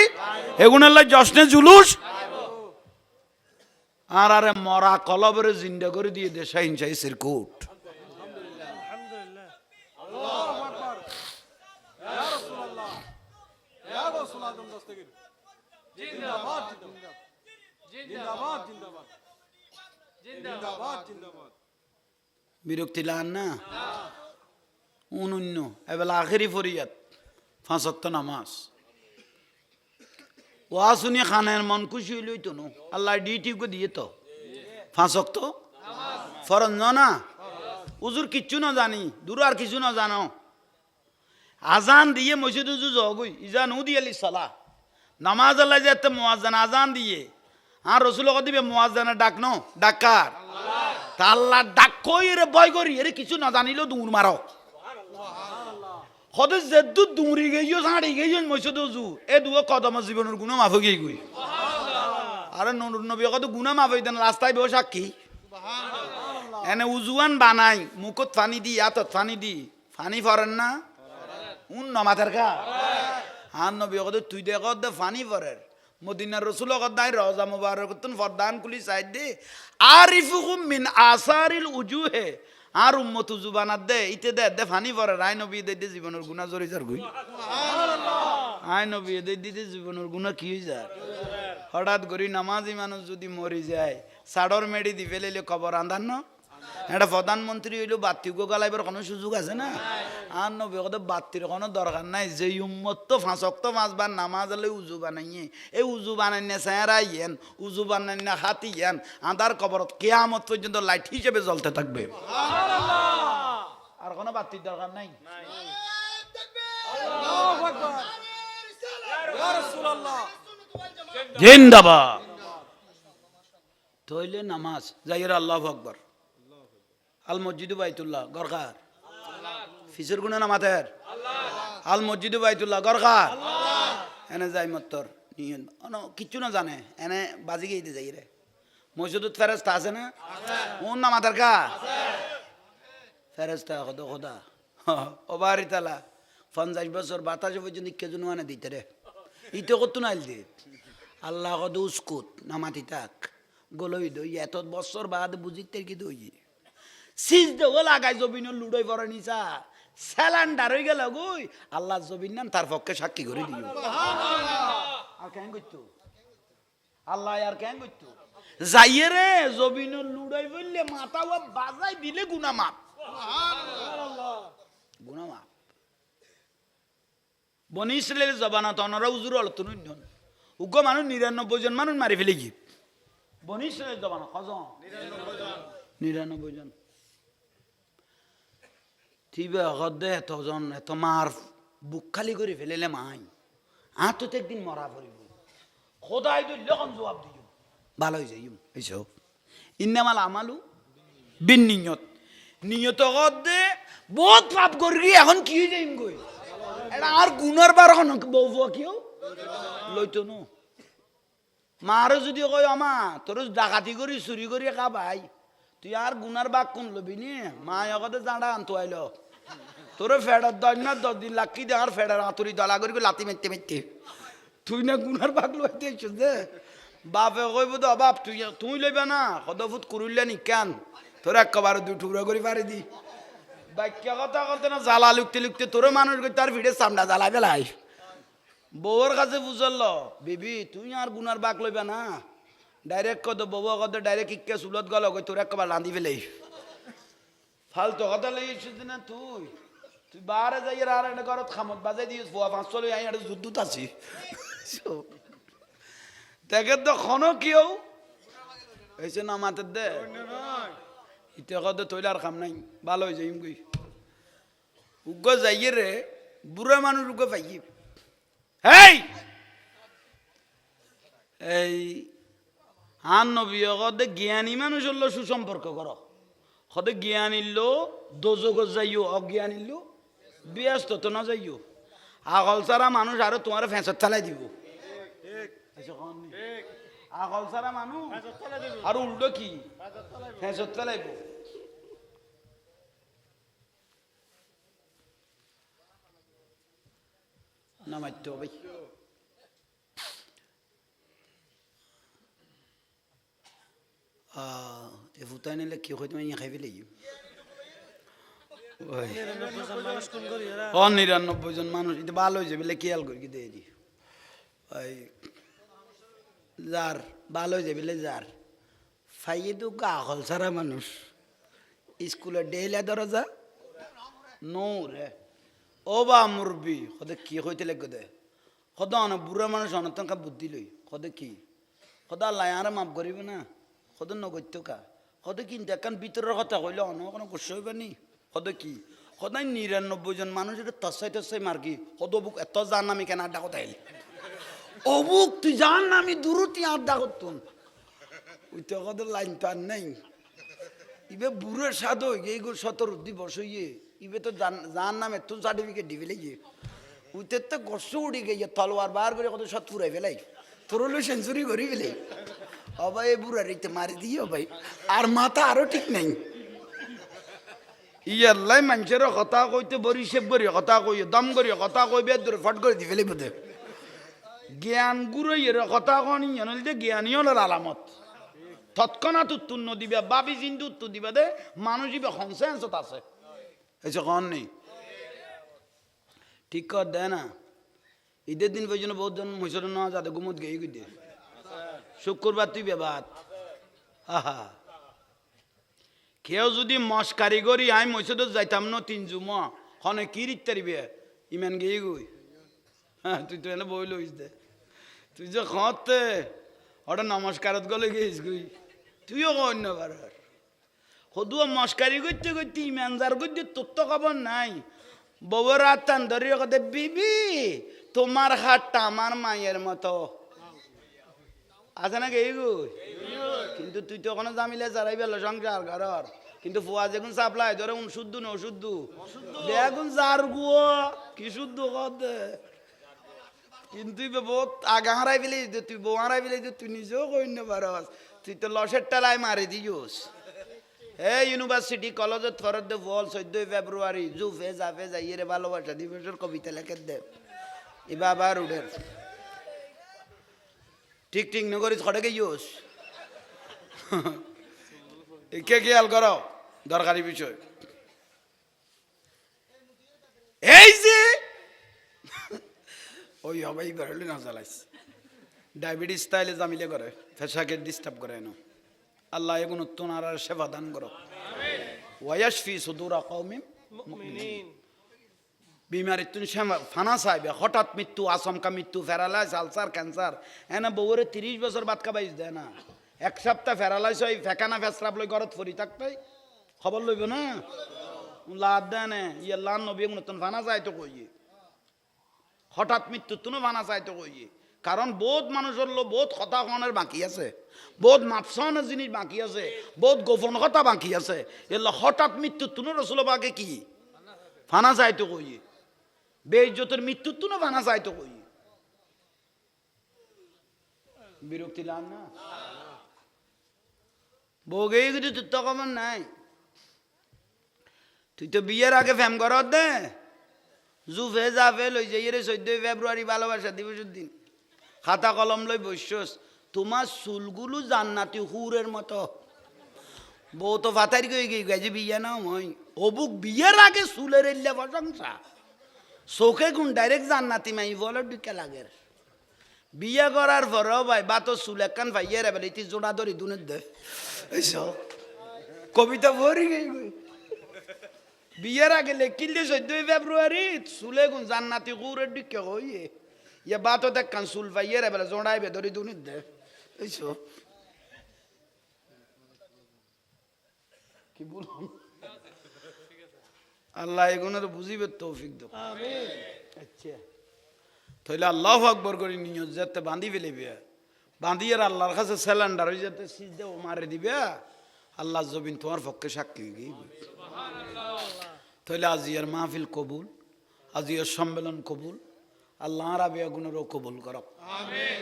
এগুনের লাই জশ্নে জুলুস আর আরে মরা কলবরে জিন্দা করে দিয়ে দে শাহিনশাহী সিরকুট জিন্দাবাদ জিন্দাবাদ জিন্দাবাদ জিন্দাবাদ জিন্দাবাদ বিরক্তি লান না অনন্য এবেলা আখেরি ফরিয়াত 5 ওয়াক্ত নামাজ ওয়া শুনি খানের মন খুশি হইলই তো নো আল্লাহ ডিউটি কো দিয়ে তো 5 ওয়াক্ত ফরজ না উজুর কিচ্ছু না জানি দূর আর কিছু না জানো আজান দিয়ে মসজিদ উজু জগই ইজা নু দিয়ে সালা নামাজ আল্লাহ যেতে মুয়াজ্জিন আজান দিয়ে আর রাসূল কো দিবে মুয়াজ্জিনের ডাক নো ডাকার তা আল্লাহ ডাক কই রে ভয় করি এর কিছু না জানিলো দূর মারো হদে জেদ্দু দূরি গইও ছাড়ি গইও মসজিদ উজু এ দুও কদম জীবনের গুনাহ মাফ হই গই আরে নবী কত গুনাহ মাফ হই দেন রাস্তায় বসে সাক্ষী সুবহানাল্লাহ এনে উজুয়ান বানাই মুখত পানি দি আতত পানি দি পানি ফরেন না নমাতের কা আর নবী কত তুই দেখ দে পানি ফরের মদিনার রাসূল কদাই রওজা মুবারকাতুন ফরদান কুলি সাইদ দে আরিফুহুম মিন আসারিল উজুহে আর উম্মত উজু বানাত দে ইতে দে পানি ফরের আই নবী দে জীবনের গুনাহ জরি যার গই সুবহানাল্লাহ আই নবী দে জীবনের গুনাহ কি হই যায় হঠাৎ করি নামাজি মানুষ যদি মরি যায় সাডর মেডি দি ফেলেলে কবর আন্দান না এটা প্রধানমন্ত্রী হইলো বাতিগো গালাইবার কোনো সুযোগ আছে না আর নবী কত বাতির কোনো দরকার নাই যে উম্মত তো 5 ওয়াক্ত 5 বার নামাজ হলে উজু বানাইয়ে এই উজু বানাই না সারাইয়েন উজু বানাই না হাতিয়ান আদার কবরত কিয়ামত পর্যন্ত লাইট হিসেবে জ্বলতে থাকবে সুবহানাল্লাহ আর কোনো বাতির দরকার নাই আল্লাহু আকবার ইয়া রাসূলুল্লাহ জিন্দাবাদ তইলে নামাজ যাইরা আল্লাহু আকবার আল মসজিদু বাইতুল্লাহ গরকার ফিসের গুনা নামাতের আল মসজিদু বাইতুল্লাহ গরকার এনে যাই মত্তর নিয়ন কিচ্ছু না জানে এনে বাজি গিয়ে যাই রে মসজিদুত ফেরেস্তা আছে না কোন নামাতের কা ফেরেস্তা খোদা খোদা ও বাড়ি তালা 50 বছর 27 পর্যন্ত কেজন মানে দিতে রে ইতে কত নাইল দি আল্লাহ কদ উস্কুত নামাতি তাক গলই দই এত বছর বাদ বুঝিতে কি দই সিজ দেও লাগাই জবিন লুড়াই পড়ে নিছা স্যালান্ডার হয়ে গেল গই আল্লাহ জবিন নাম তার পক্ষে সাক্ষী করে দিও সুবহানাল্লাহ আর কেন কইতো আল্লাহ আর কেন কইতো যাইয়ে রে জবিন লুড়াই বললে মাথা ও বাজাই দিলে গুনাহ মাপ সুবহানাল্লাহ গুনাহ মাপ বনি ইসরাইলের জবানত অনরা উজুর অলতুন উগ্র মানুষ 99 জন মানুষ মারি ফেলে গিয়ে বনি ইসরাইলের জবানত কজন 99 জন তিবা গদে এতজন এত মার বুক খালি করে ফেলেলে মাই আর তো একদিন মরা পড়িব খোদাই তো লখন জবাব দিও ভালো হয়ে যাইম এইসব ইন্নামাল আমালু বিন নিয়ত নিয়ত গদে বহুত পাপ করি এখন কি হয়ে যাইম গই এটা আর গুনার বার এখন বউ কিও লইতো নো মারও যদি কয় আমা তোর ডাকাতি করি চুরি করি খাবাই তুই আর গুনার বাঘ কোন লবি নি মা আগতে জাঁড়া আনতো আইল তোর ফেডার 10 দিন লাকি দে আর ফেডার আতুরি দলা করি লাতি মেরতে মেরতে তুই না গুনার বাঘ লইতে আইছিস দে বাপে কইব তো বাপ তুই লইবা না কদফুত কুরুল্লা নি কেন তোর একবার দুই টুকরা করে পারি দি বাক্য কথা কথা না জ্বালা লুকতে লুকতে তোর মানুষ তার ভিড়ে চামড়া জ্বালা বেলাই বউর কাছে বুঝল বিবি তুই আর গুনার বাঘ লইবা না ডাইরেক্ট কত বউ কত ডাইরেক্ট ইকে চুলত গল তোর একবার রাঁধি ফেলে ফালতু কথা লেগেছিস না তুই তুই বারে যাই আর একটা ঘরত খামত বাজাই দিস 500 লই আই একটা যুদ্ধত আছি দেখে তো খন কিও হয়েছে না মাতের দে ইতে কত তৈল আর খাম নাই ভালো হয়ে যাইম গই উগ্র যাইয়ে রে বুড়া মানুষ উগ্র পাই হেই এই আন নবী কদে জ্ঞানী মানুষ হলো সুসম্পর্ক কর কদে জ্ঞানীল দোজগ যাইও অজ্ঞানীল ব্যস্ত তো না যাইও আগল সারা মানুষ আরো তোমার ফেঁসত চালাই দিব আগল সারা মানুষ আর উল্টো কি ফেঁসত চালাইব নামাইতে হবে এ ফুটাই নিলে কি হয় তুমি খাই ফেলে 99 জন মানুষ এটা ভালো হয়েছে বলে খেয়াল করি দিয়ে দি যার ভালো হয়ে যাবে যার ফাইয়ে তো গাহল সারা মানুষ স্কুলে ডেইলা দরজা নৌরে ও বা মুরবি কদে কি হইতে লাগবে দে কদ অনেক বুড়া মানুষ অনতনকা বুদ্ধি লই কদে কি কদা লায়ারে মাপ করিব না কদ নগত্য কা কদ কিন্তু এখন ভিতরের কথা কইলে অন কোনো গোস্ব হইবা নি কদ কি সদায় ৯৯ জন মানুষ এটা তসাই মার্কি কদ বুক এত জান আমি কেন আড্ডা কথা এলি অবুক তুই জান না আমি দূরতি আড্ডা করতুম ওই তো কত লাইন তো আর নাই ইবে বুড়ো সাধ এই গো ১৭ দিবস হইয়ে ইবে তো জান নামে তুন সার্টিফিকেট দিবে লেগে উইতে তো গোস্ব উড়ি গিয়ে তলোয়ার বার করে কত সৎ পুরাই ফেলাই তোর হলো সেঞ্চুরি করি ফেলে অবাই এ বুড়া রেখে মারি দিও ভাই আর মাথা আরো ঠিক নাই ইয়াল্লাই মানুষের কথা কইতে বড়ি সেব করি কথা কই দম করি কথা কই বেদ ধরে ফট করে দি ফেলে বোধে জ্ঞান গুরু এর কথা কনি জানলে জ্ঞানী হলো আলামত তৎক্ষণাৎ উত্তর দিবে বাবি চিন্তা উত্তর দিবে দে মানুষ ইবে কনসেন্সত আছে এসে কন নেই ঠিক কর দেয় না ঈদের দিন পর্যন্ত বহুত জন মহিষর না যাতে গুমত গেয়ে গিয়ে শুক্রবার তুই বেবাত আহা কেউ যদি মশ কারিগরি আই মহিষদ যাইতাম ন ৩ জুম হনে কি রিতারিবে ইমান গেয়ে গই হ্যাঁ তুই তো এনে বই লইস দে তুই যে খতে ওটা নমস্কারত গলে গেছিস গই তুইও অন্যবার সদুয়া মস্কারি করতে করতে ইমানদার করতে তোর তো খবর নাই বউর আত্মান ধরিয়ে কথা বিবি তোমার হাতটা আমার মায়ের মতো আছে না গেই গো কিন্তু তুই তো ওখানে জামিলে যারাই বেলো সংসার ঘর কিন্তু ফুয়া যেগুন সাপ্লাই ধরে শুদ্ধ না অশুদ্ধ দেখুন যার গুয়ো কি শুদ্ধ কদে কিন্তু বহুত আগা হারাই ফেলে তুই বউ হারাই ফেলে তুই নিজেও কই না পারস তুই তো লসের টালাই মারি দিস এই ইউনিভার্সিটি কলেজত ফরত দে বল 14 ফেব্রুয়ারি জুফে জাফে যাইয়ে ভালোবাসা দিবসের কবিতা লেখে দে এবার আবার উঠের ঠিক ঠিক নগরি ছড়ে গেছিস কে খেয়াল করো দরকারি বিষয় এই যে ওই হবে এইবার হলে না চালাইস ডায়াবেটিস স্টাইলে জামিলে করে ফেসাকে ডিস্টার্ব করে না আল্লাহ এগুন তোনার সেবা দান করো ওয়াশফি সুদুরা কওমিন মুমিনিন বিমারি তুন ফানা সাহেব হঠাৎ মৃত্যু আচমকা মৃত্যু প্যারালাইজ আলসার ক্যান্সার এনে বউরে 30 বছর বাদ কাবাইজ দেয় না এক সপ্তাহ প্যারালাইজ হয় ফেকানা ফেসরাপ লই ঘরত ফরি থাকতে খবর লইব না লাদ দেয় না ইয়ে লান নবী নতুন ফানা যায় তো কই হঠাৎ মৃত্যু তুনো ফানা যায় তো কই কারণ বহুত মানুষের লো বহুত কথা কনের বাকি আছে বহুত মাপসানের জিনিস বাকি আছে বহুত গোপন কথা বাকি আছে এলা হঠাৎ মৃত্যু তুনো রসুল বাকে কি ফানা যায় তো কই বেইজ্জতের মৃত্যু তুনো ফানা যায় তো কই বিরক্তি লান না বউগেই কিন্তু তুই তো কমন নাই তুই তো বিয়ের আগে ফ্যাম করত দে জুফে জাফে লই যাই রে 14 ফেব্রুয়ারি ভালোবাসা দিবসের দিন খাতা কলম লই বসছস তোমার চুলগুলো জান্নাতি হুরের মতো বউ তো ফাতারি কই গেছে বিয়ে না মই অবুক বিয়ের আগে চুলের এল্লা প্রশংসা চোখে গুণ ডাইরেক্ট জান্নাতি মাই বলে ঢুকে লাগে বিয়ে করার পরও ভাই বা তো চুল একখান ভাইয়ে রে বলে ইতি জোড়া ধরি দুনের দে এইসব কবিতা ভরি গই বিয়ের আগে লেখিলে 14 ফেব্রুয়ারি চুলে গুণ জান্নাতি হুরের ঢুকে হইয়ে ইয়ে বাতো দেখান চুল ভাইয়ে রে বলে জোড়াইবে ধরি দুনের দে এইসব কি বলুন আল্লাহ এগুলোর বুঝিবে তৌফিক দাও আমিন আচ্ছা তাহলে আল্লাহু আকবার করে নিয়ত যেতে বাঁধি ফেলিবে বাঁধিয়ে আল্লাহর কাছে সিলিন্ডার হয়ে যেতে সিজদে ও মারে দিবে আল্লাহ জবিন তোমার পক্ষে সাক্ষী গিয়ে তাহলে আজিয়ার মাহফিল কবুল আজিয়ার সম্মেলন কবুল আল্লাহ রাবে গুণেরও কবুল করো আমিন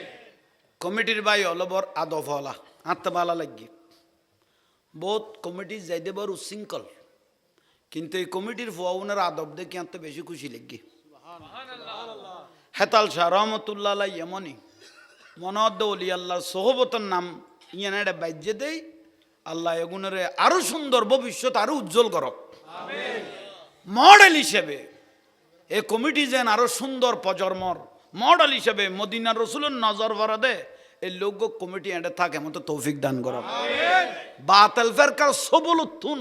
কমিটির ভাই অলবর আদব হলা আত্মবালা লাগি বহুত কমিটি যাইতে বড় উশৃঙ্খল কিন্তু এই কমিটির ফুয়াউনের আদব দেখে আনতে বেশি খুশি লাগি হেতাল শাহ রহমতুল্লাহ আলাই এমনই মনদ্দ অলি আল্লাহর সোহবতর নাম ইয়ানে বাজ্যে দেই আল্লাহ এগুনের আরো সুন্দর ভবিষ্যৎ আরো উজ্জ্বল করো মডেল হিসেবে এই কমিটি যেন আরো সুন্দর প্রজন্মর মডেল হিসেবে মদিনার রসুলের নজর ভরা দে এই লোক কমিটি এটা থাকে মতো তৌফিক দান করো বাতিল ফেরকার সবল উত্থুন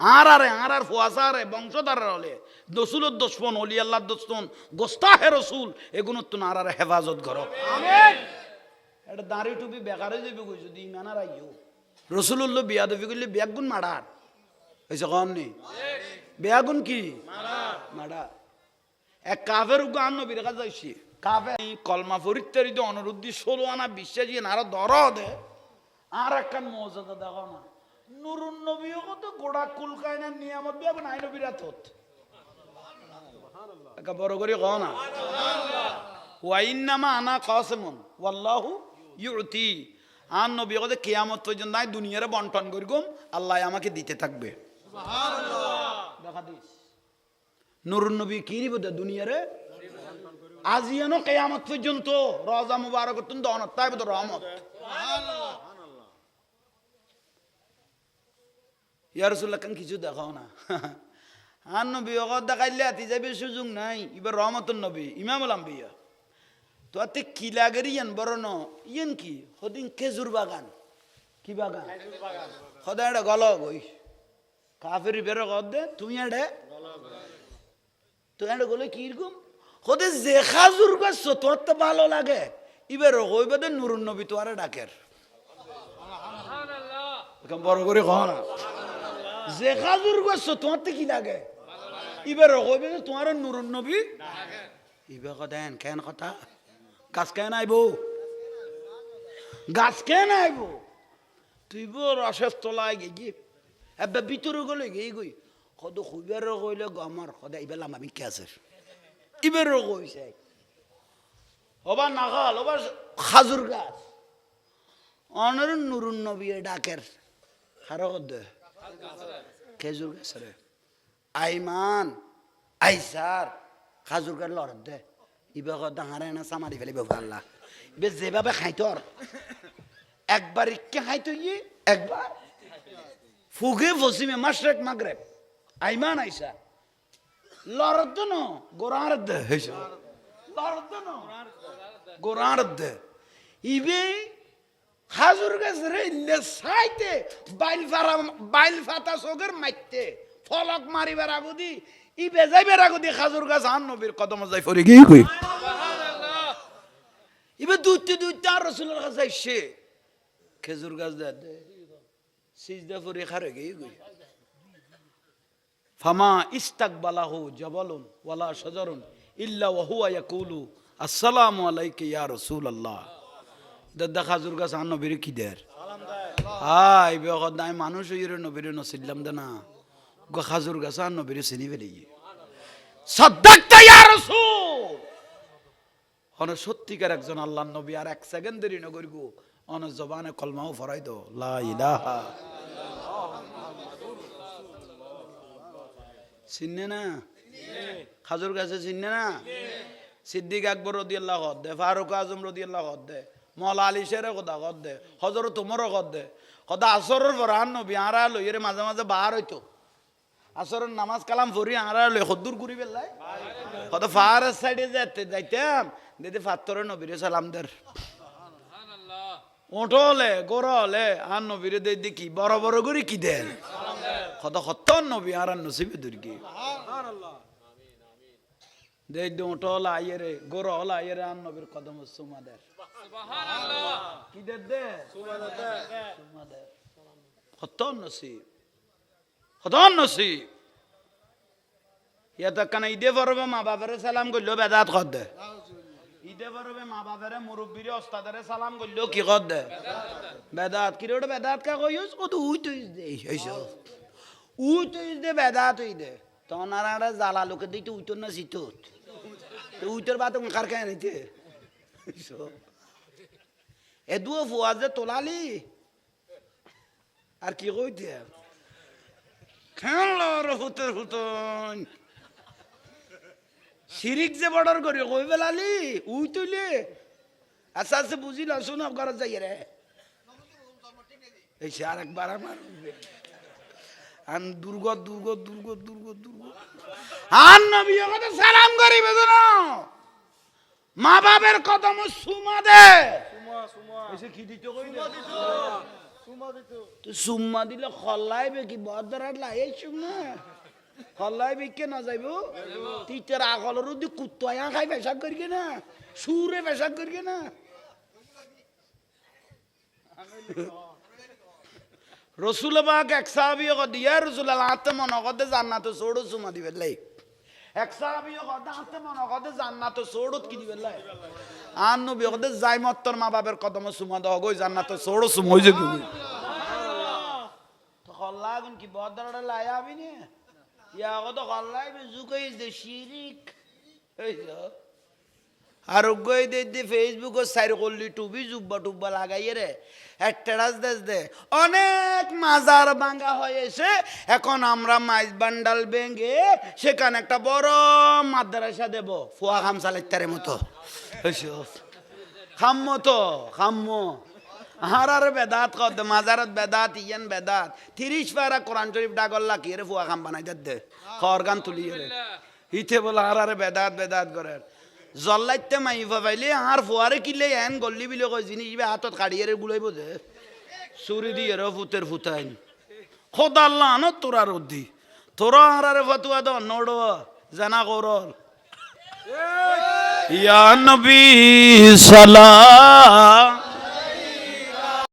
আর ফুয়াসারে বংশধার হলে দসুলের দোষপন অলি আল্লাহ দোষপন গোস্তাহে রসুল এগুলো তুন আর হেফাজত করো এটা দাঁড়ি টুপি বেকারে যাবি কই যদি ইমান আর আইও রসুল্লাহ বিয়া দেবি করলে বিয়াগুন মারার হয়েছে কম নেই বিয়াগুন কি মারা এক কাফের উগ্র আন্ন বিরেখা যাইছি কাফে কলমা ফরিত্তারিত অনুরুদ্ধি 16 আনা বিশ্বাসী আরো দর দে আর একখান মর্যাদা দেখো না নুরুন নবীও কত গোড়া কুলকায় না নিয়ামত বিয়া নাই নবীর হাতত একটা বড় করে কও না ওয়াইন্নামা আনা কাসিমুন ওয়াল্লাহু ইউতি আন নবী কত কিয়ামত পর্যন্ত নাই দুনিয়ারে বন্টন করগম আল্লাহ আমাকে দিতে থাকবে সুবহানাল্লাহ দেখা দিস নুরুন নবী কি দিব দুনিয়ারে আজিয়ানো কিয়ামত পর্যন্ত রোজা মুবারক তুন দনত তাইব তো রহমত সুবহানাল্লাহ ইয়া রাসূলুল্লাহ কান কিছু দেখাও না আর নবী ওগত দেখাইলে আতি যাবে সুযোগ নাই এবার রহমতুন নবী ইমামুল আম্বিয়া তো আতে কি লাগেরিয়ান বড় ন ইয়েন কি হদিন খেজুর বাগান কি বাগান খেজুর বাগান খোদা এটা গল গই কাফেরি বের কর দে তুমি এটা তো এটা গলে কি রকম খোদে যে খাজুর গাছ তোর তো ভালো লাগে এবার হইবে দে নুরুন নবী তো আরে ডাকের সুবহানাল্লাহ বড় করে কও না যে খাজুর গাছ তোর তো কি লাগে এবার হইবে দে তোমার নুরুন নবী ডাকের ইবে কদেন কেন কথা গাছ কেন আইব গাছ কেন আইব তুই বড় রসের তলায় গিয়ে এবার ভিতরে গলে গিয়ে গই কত খুবের কইলে আমার সদা এবার আমি কে আছে এবার কইছে ওবা নাগাল ওবা খাজুর গাছ অনর নুরুন নবী ডাকের হার দে খেজুর গাছ রে আইমান আইসার খাজুর গাছ লড় দে ইবে কথা হারে না সামারি ফেলিব আল্লাহ ইবে যেভাবে খাইতর একবার ইকে খাইতো ইয়ে একবার ফুগে ফসিমে মাশরিক মাগরিব আইমান আইসা লড়দ ন গোরার দে হইছে লড়দ ন গোরার দে ইবে খাজুর গাছ রে ইল্লে সাইতে বাইল ফাতা সগর মাইতে ফলক মারিবার আগদি ইবে যাইবার আগদি খাজুর গাছ আন নবীর কদম যাই পড়ে গিয়ে কই সুবহানাল্লাহ ইবে দুইতে আর রাসূলের কাছে আইছে খেজুর গাছ দে সিজদা পড়ে খারে গিয়ে কই ফামা ইস্তাকবালাহু জাবালুন ওয়ালা শাজারুন ইল্লা ওয়া হুয়া ইয়াকুলু আসসালামু আলাইকা ইয়া রাসূলুল্লাহ দাদা খাজুর গাছ আন নবীর কি দের সালাম দেয় হাই বেগত নাই মানুষ হইরে নবীর নসিলাম দে না গো খাজুর গাছ আন নবীর চিনি ফেলি সাদাকতা ইয়া রাসূল অন সত্যিকার একজন আল্লাহর নবী আর এক সেকেন্ড দেরি না করিব অন জবানে কলমাও ফরাই দো লা ইলাহা চিননে না খাজুর গাছে চিননে না সিদ্দিক আকবর রাদিয়াল্লাহু আনহু দে ফারুক আজম রাদিয়াল্লাহু আনহু দে মওলা আলী শেরে কথা কদ দে হযরত উমর কদ দে কদা আসরের পর আন নবী আরা লইরে মাঝে মাঝে বার হইতো আসরের নামাজ কালাম পড়ি আরা লই খদ্দুর করি বেলাই কত ফার সাইডে যাইতাম দিদি ফাত্তরে নবীরে সালাম দের সুবহানাল্লাহ ওঠলে গোরলে আন নবীরে দেই দেখি বড় বড় করে কি দেন সালাম দেন কত খত্তন নবী আর নসিবে দুর্গি সুবহানাল্লাহ আমিন আমিন দেই ওঠল আইরে গোরল আইরে আন নবীর কদম সুমা দের সুবহানাল্লাহ কি দে সুমা দে খত্তন নসিব ইয়া কানা ইদে পড়বে মা বাবারে সালাম করলো বেদাত কর দে ইদে পড়বে মা বাবারে মুরব্বিরে ওস্তাদারে সালাম করলো কি কর দে বেদাত কি রে বেদাত কা কইস ও তো উই তো দে হইছো উই তো দে বেদাত হই দে তনারা জালা লোকে দিতে উইতো না সিতত তো উইতর বাত কার কায় নিতে এ দুও ফুয়াজে তোলালি আর কি কইতে খেলার হুতন শিরিক যে বর্ডার করি কই বেলালি উই তুইলে আচ্ছা আচ্ছা বুঝিল শুন ঘর যাই রে এই আর একবার আমার আন দুর্গ আন নবী কথা সালাম করিবে না মা বাবার কদম সুমা দে এসে কি দিতে কই তো সুম্মা দিলে খল্লাইবে কি বদরাট লাগে সুম্মা খল্লাইবে কে না যাইব তিতের আগলের উদ্দি কুত্তয়া খাই পেশাব করিকে না সুরে পেশাব করিকে না রসুল পাক এক সাহাবিয়ে কো দিয়া রসুল আল্লাহতে মন কদে জান্নাতে সোড়ো সুমা দিবে লাই এক সাহাবিয়ে কদে আতে মন কদে জান্নাতে সোড়ত কি দিবে লাই আর নবী কদে যাই মত্তর মা বাবার কদম সুমা দাও গই জান্নাতে সোড়ো সুমা হইছে কি তো খল্লা গুন কি বদরাটা লাই আবি নে ইয়া কত খল্লাই বে জুকাই দে শিরিক হইছো আর গই দে ফেসবুক ও সাইর করলি টুবি জুব্বা টুব্বা লাগাইয়ে রে একটারাস দেশ দে অনেক মাজার ভাঙা হয়েছে এখন আমরা মাইজ বান্ডাল ভেঙে সেখানে একটা বড় মাদ্রাসা দেব ফুয়া খাম চালাইতারে মতো খাম্ম তো খাম্ম আর বেদাত কদ মাজারত বেদাত ইয়ান বেদাত 30 পারা কোরআন শরীফ ডাগল্লা কি রে ফুয়া খাম বানাই দে খর গান তুলি রে ইতে বলে আর বেদাত বেদাত করে জল্লাইতে মাইফা পাইলে আর ফুয়ারে কিলে এন গল্লি বিলে কয় জিনিস হাতত কাড়িয়ে গুলাইব যে চুরি দিয়ে র ফুতের ফুতাইন খোদা আল্লাহ ন তোরা রদ্দি তোরা আর ফতুয়া দ নড় জানা করল ইয়া নবী সালাম